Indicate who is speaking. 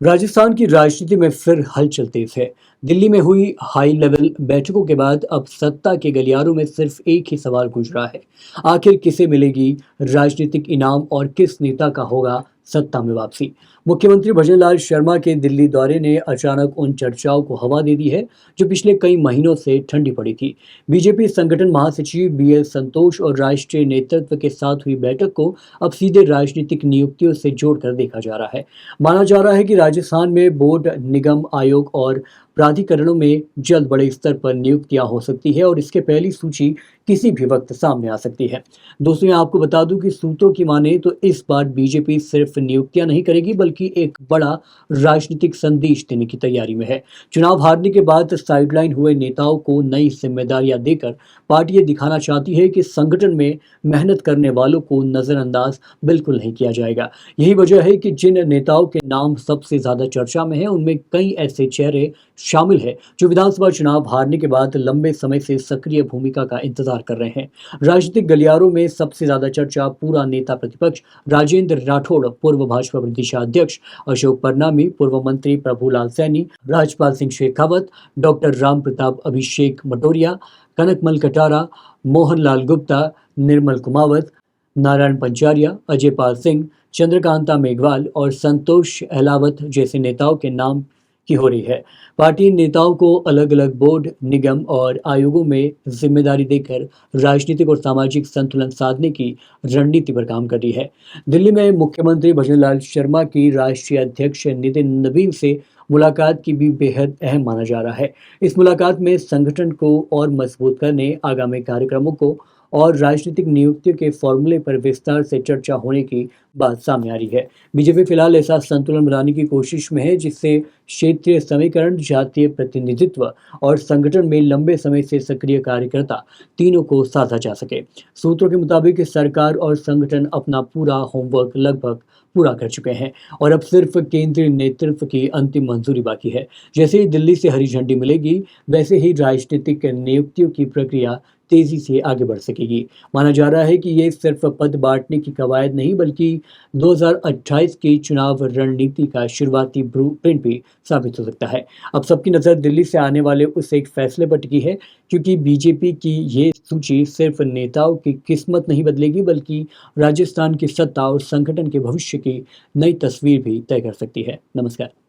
Speaker 1: राजस्थान की राजनीति में फिर हलचल तेज है। दिल्ली में हुई हाई लेवल बैठकों के बाद अब सत्ता के गलियारों में सिर्फ एक ही सवाल गूंज रहा है। आखिर किसे मिलेगी राजनीतिक इनाम और किस नेता का होगा सत्ता में वापसी। मुख्यमंत्री भजनलाल शर्मा के दिल्ली दौरे ने अचानक उन चर्चाओं को हवा दे दी है जो पिछले कई महीनों से ठंडी पड़ी थी। बीजेपी संगठन महासचिव BL संतोष और राष्ट्रीय नेतृत्व के साथ हुई बैठक को अब सीधे राजनीतिक नियुक्तियों से जोड़कर देखा जा रहा है। माना जा रहा है कि राजस्थान में बोर्ड, निगम, आयोग और प्राधिकरणों में जल्द बड़े स्तर पर नियुक्तियां हो सकती है और इसके पहली सूची किसी भी वक्त सामने आ सकती है। दोस्तों, मैं आपको बता दूं कि सूत्रों की माने तो इस बार बीजेपी सिर्फ नियुक्तियां नहीं करेगी बल्कि एक बड़ा राजनीतिक संदेश देने की तैयारी में है। चुनाव हारने के बाद साइडलाइन हुए नेताओं को नई जिम्मेदारियां देकर पार्टी ये दिखाना चाहती है कि संगठन में मेहनत करने वालों को नजरअंदाज बिल्कुल नहीं किया जाएगा। यही वजह है कि जिन नेताओं के नाम सबसे ज्यादा चर्चा में है उनमें कई ऐसे चेहरे शामिल है जो विधानसभा चुनाव हारने के बाद लंबे समय से सक्रिय भूमिका का इंतजार कर रहे हैं। राजनीतिक गलियारों में सबसे ज्यादा चर्चा पूरा नेता प्रतिपक्ष राजेंद्र राठौड़, पूर्व भाजपा प्रदेशाध्यक्ष अशोक परनामी, पूर्व मंत्री प्रभुलाल सैनी, राजपाल सिंह शेखावत, डॉक्टर राम प्रताप अभिषेक मटोरिया, कनकमल कटारा, मोहनलाल गुप्ता, निर्मल कुमावत, नारायण पंचारिया, अजय पाल सिंह, चंद्रकांता मेघवाल और संतोष अहलावत जैसे नेताओं के नाम की हो रही है। पार्टी इन नेताओं को अलग अलग बोर्ड, निगम और आयोगों में जिम्मेदारी देकर राजनीतिक और सामाजिक संतुलन साधने की रणनीति पर काम कर रही है। दिल्ली में मुख्यमंत्री भजनलाल शर्मा की राष्ट्रीय अध्यक्ष नितिन नवीन से मुलाकात की भी बेहद अहम माना जा रहा है। इस मुलाकात में संगठन को और मजबूत करने, आगामी कार्यक्रमों को और राजनीतिक नियुक्तियों के फॉर्मूले पर विस्तार से चर्चा होने की बात सामने आ रही है। बीजेपी फिलहाल ऐसा संतुलन बनाने की कोशिश में है जिससे क्षेत्रीय समीकरण, जातीय प्रतिनिधित्व और संगठन में लंबे समय से सक्रिय कार्यकर्ता तीनों को साधा जा सके। सूत्रों के मुताबिक सरकार और संगठन अपना पूरा होमवर्क लगभग पूरा कर चुके हैं और अब सिर्फ केंद्रीय नेतृत्व की अंतिम मंजूरी बाकी है। जैसे ही दिल्ली से हरी झंडी मिलेगी, वैसे ही राजनीतिक नियुक्तियों की प्रक्रिया तेजी से आगे बढ़ सकेगी। माना जा रहा है कि ये सिर्फ पद बांटने की कवायद नहीं बल्कि 2028 की चुनाव रणनीति का शुरुआती ब्लूप्रिंट भी साबित हो सकता है। अब सबकी नज़र दिल्ली से आने वाले उस एक फैसले पर टिकी है, क्योंकि बीजेपी की ये सूची सिर्फ नेताओं की किस्मत नहीं बदलेगी बल्कि राजस्थान की सत्ता और संगठन के भविष्य की नई तस्वीर भी तय कर सकती है। नमस्कार।